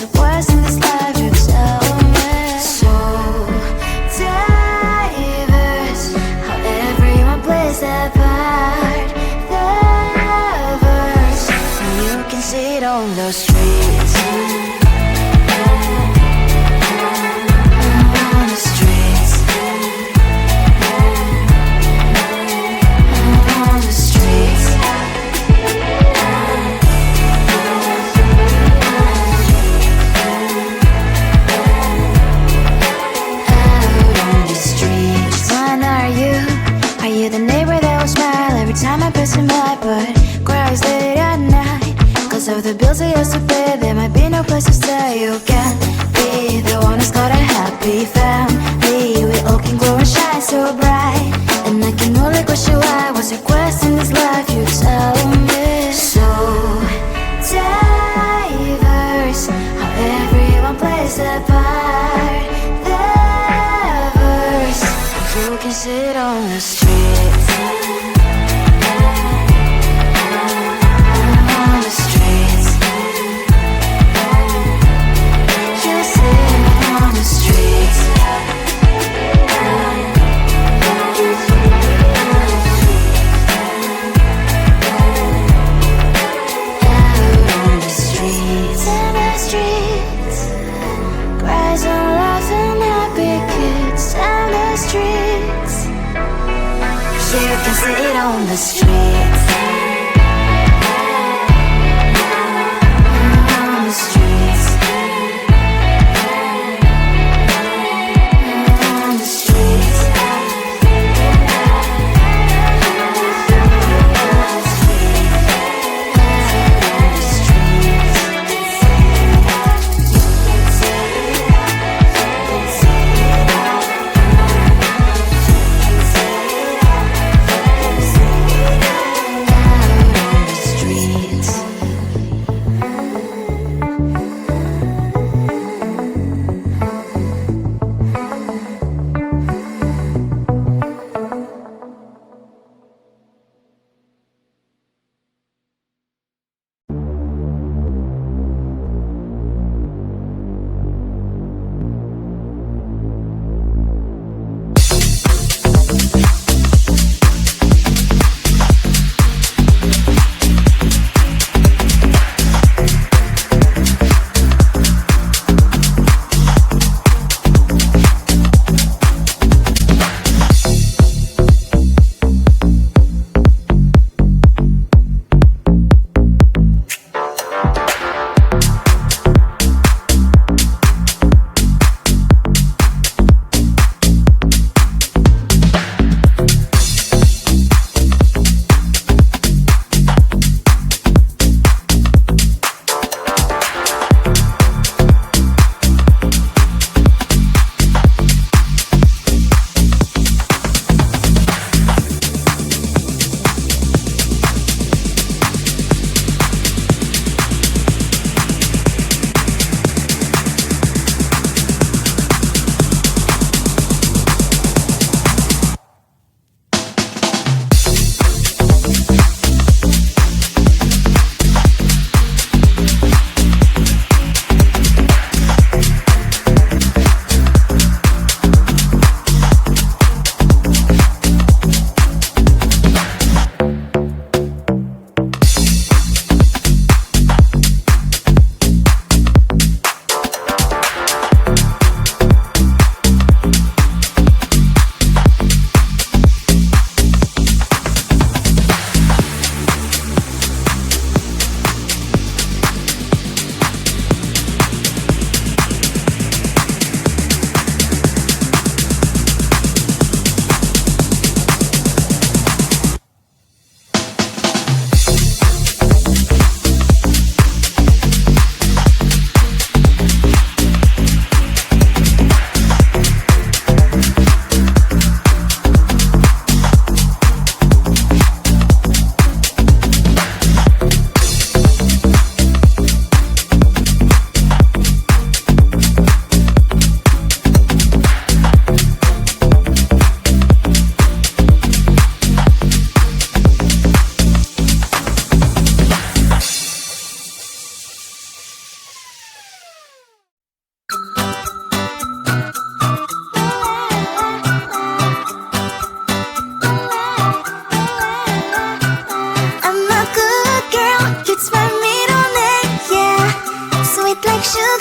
it worse in this life? You tell me. So diverse, how everyone plays their part. Their verse, and you can see it on the streets. On the streets. On the streets. Are you the neighbor that will smile every time I pass him by, but cries late at night? Cause of the bills he has to pay, there might be no place to stay. You can't be the one who's got a happy family. We all can glow and shine so bright, and I can only question why. What's your quest in this life? You tell me. So diverse, how everyone plays their part. Their verse, you can sit on the streets. On the streets. You sit on the streets. Out on the streets. In the streets. Cries and laughing, happy kids. Down the streets. You can see it on the streets. On the streets. On the streets.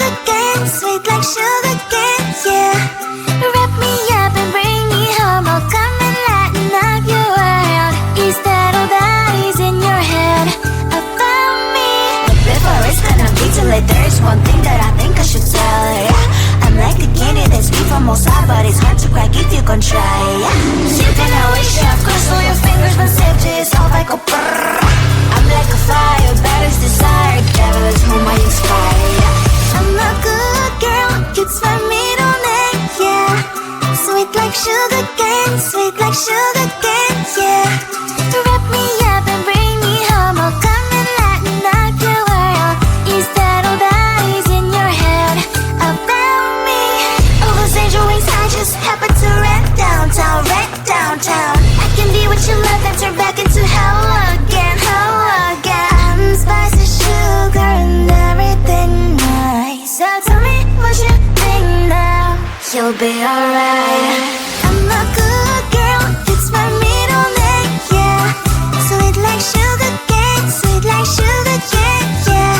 sugar cane, sweet like sugar cane, yeah. Wrap me up and bring me home, I'll come and lighten up your world. Is that all that is in your head about me? But before it's gonna be too late, there's one thing that I think I should tell ya. I'm like the candy that's sweet from outside, but it's hard to crack if you can try. You can always shove, cross all your fingers, but safety is all like a brrr. I'm like a fire, baddest desire, devil is whom I inspire. I'm a good girl, it's my middle name, yeah. Sweet like sugar cane, sweet like sugar cane, yeah. Wrap me up and bring me home, I'll come and lighten up your world. Is that all that is in your head about me? All those angel wings I just happen to rent downtown, I can be what you love and turn back into hell again, spice and sugar and everything nice. So tell me what you think now, you'll be alright. I'm a good girl, it's my middle name, yeah. Sweet like sugar cane, sweet like sugar cane, yeah.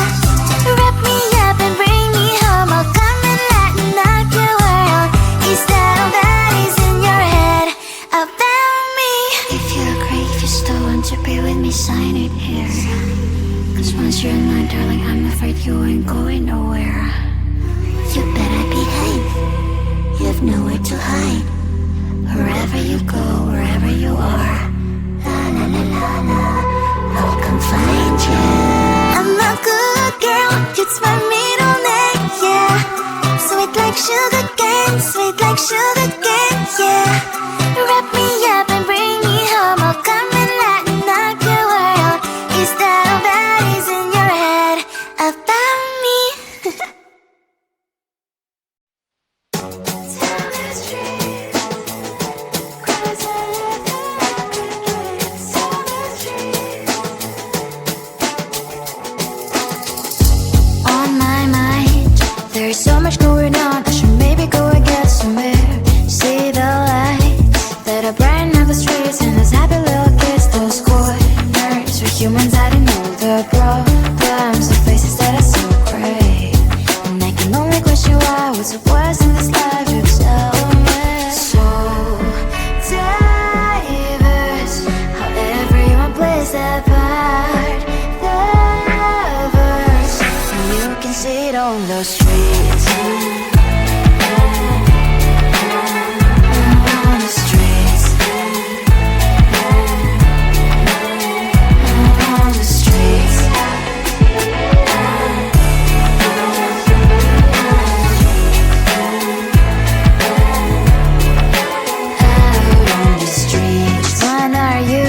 Wrap me up and bring me home, I'll come and lighten up your world. Is that all that is in your head about me? If you agree, if you still want to be with me, sign it here. Cause once you're mine, darling, I'm afraid you ain't going nowhere. You better behave, you have nowhere to hide. Wherever you go, wherever you are, la la la la la, I'll come find you. I'm a good girl, it's my middle name, yeah. Sweet like sugar cane, sweet like sugar cane, yeah. Wrap me up and bring me home, I'll come and lighten up your world. Is that all that is in your head about me? On my mind, there's so much going on, I should maybe go and get some air. See the lights that are brighten up the streets, and those happy little kids, those corners where humans hiding all the problems, the faces that are so great. And I can only question why, what's the worst in this life, you tell me. So diverse, how everyone plays their part. The verse, and you can see it on the streets. On the streets. On the streets. Out on the streets. Which one are you?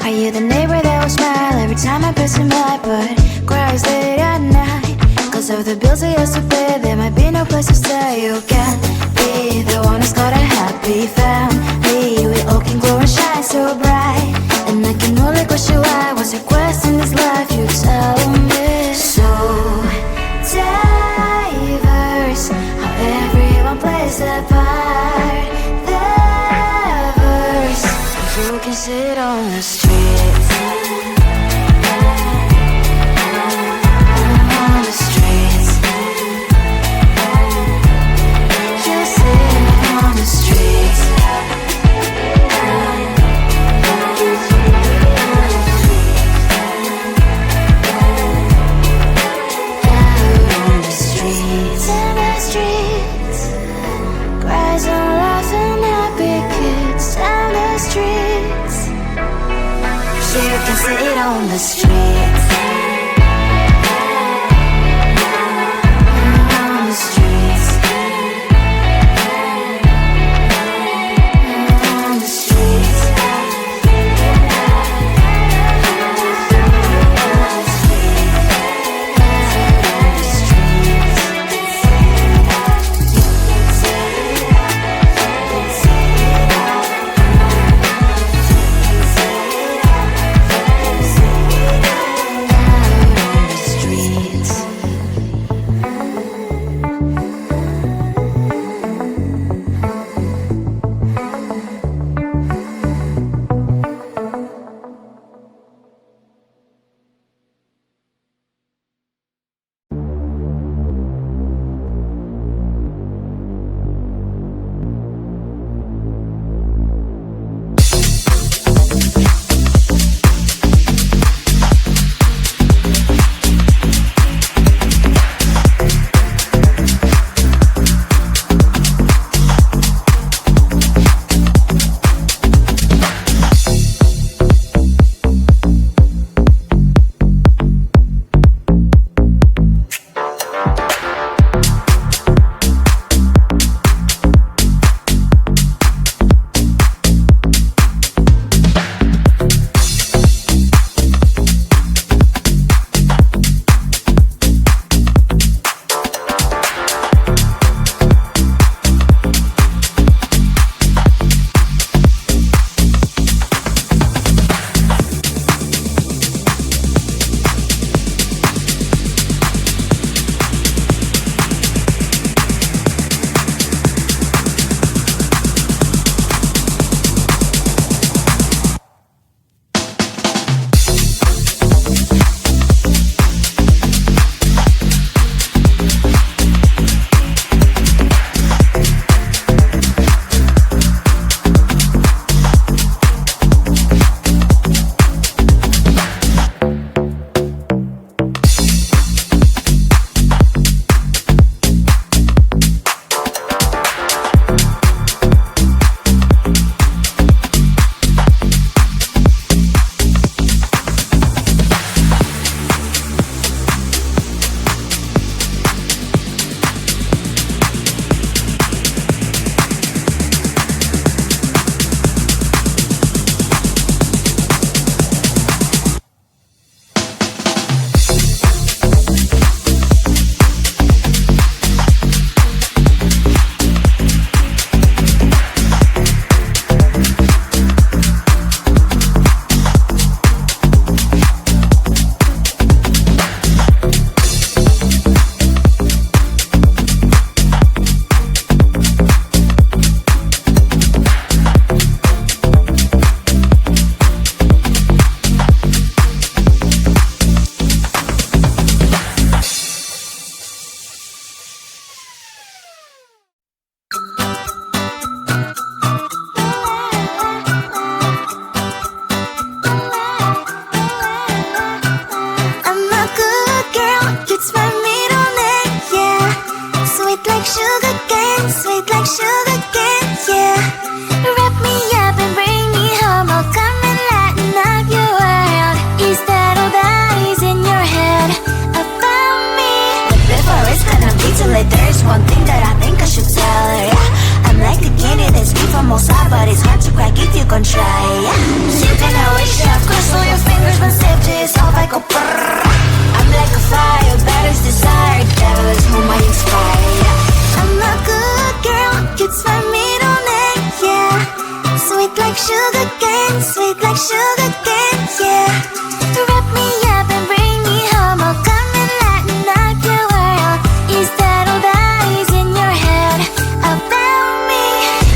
Are you the neighbor that will smile every time I pass him by, but cries late at night? Cause of the bills I used to pay, there might be no place to stay. You can't be the one who's got a happy family. We all can glow and shine so bright, and I can only question why, what's your quest in this life, you tell me. So diverse, how everyone plays their part. The verse, you can sit on the streets. On the streets. You sit on the streets. Out on the streets. In the streets. Cries and laughing happy kids. Down the streets. You can sit on the streets. On the streets. On the streets. cane, sweet like sugar cane, yeah. Wrap me up and bring me home, I'll come and lighten up your world. Is that all that is in your head about me? But before it's gonna be too late, there's one thing that I think I should tell her, yeah. I'm like the candy that's sweet from outside, but it's hard to crack if you can try, yeah. You can always shove, cross all your fingers, but safety is off, I go brrrr. I'm like a fire, batter's desire, devil is whom I inspire, yeah. I'm a good girl, it's my middle name, yeah. Sweet like sugar cane, sweet like sugar cane, yeah. Wrap me up and bring me home, I'll come and lighten up your world. Is that all that is in your head about me?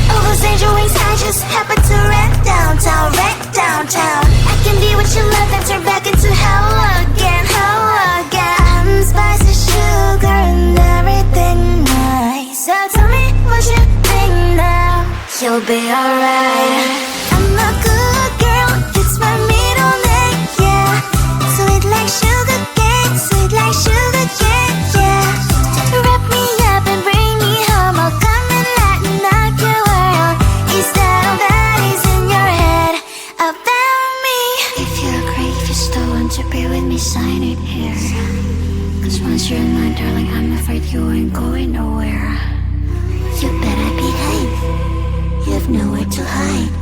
All those angel wings I just happen to rent downtown, wreck downtown. I can be what you love and turn back into hell again, hell again. Spicy sugar and everything nice. So tell me what you think now, you'll be alright. I'm a good girl, it's my middle name, yeah. Sweet like sugar cane, sweet like sugar cane, yeah. Wrap me up and bring me home, I'll come and lighten up your world. Is that all that is in your head about me? If you agree, if you still want to be with me, sign it here. Cause once you're mine, darling, I'm afraid you ain't going nowhere. You better behave, you have nowhere to hide.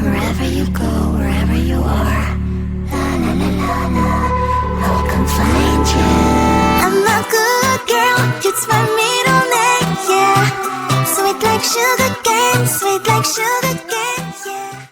Wherever you go, wherever you are, la la la la la, I'll come find you. I'm a good girl, it's my middle name, yeah. Sweet like sugar cane, sweet like sugar cane, yeah.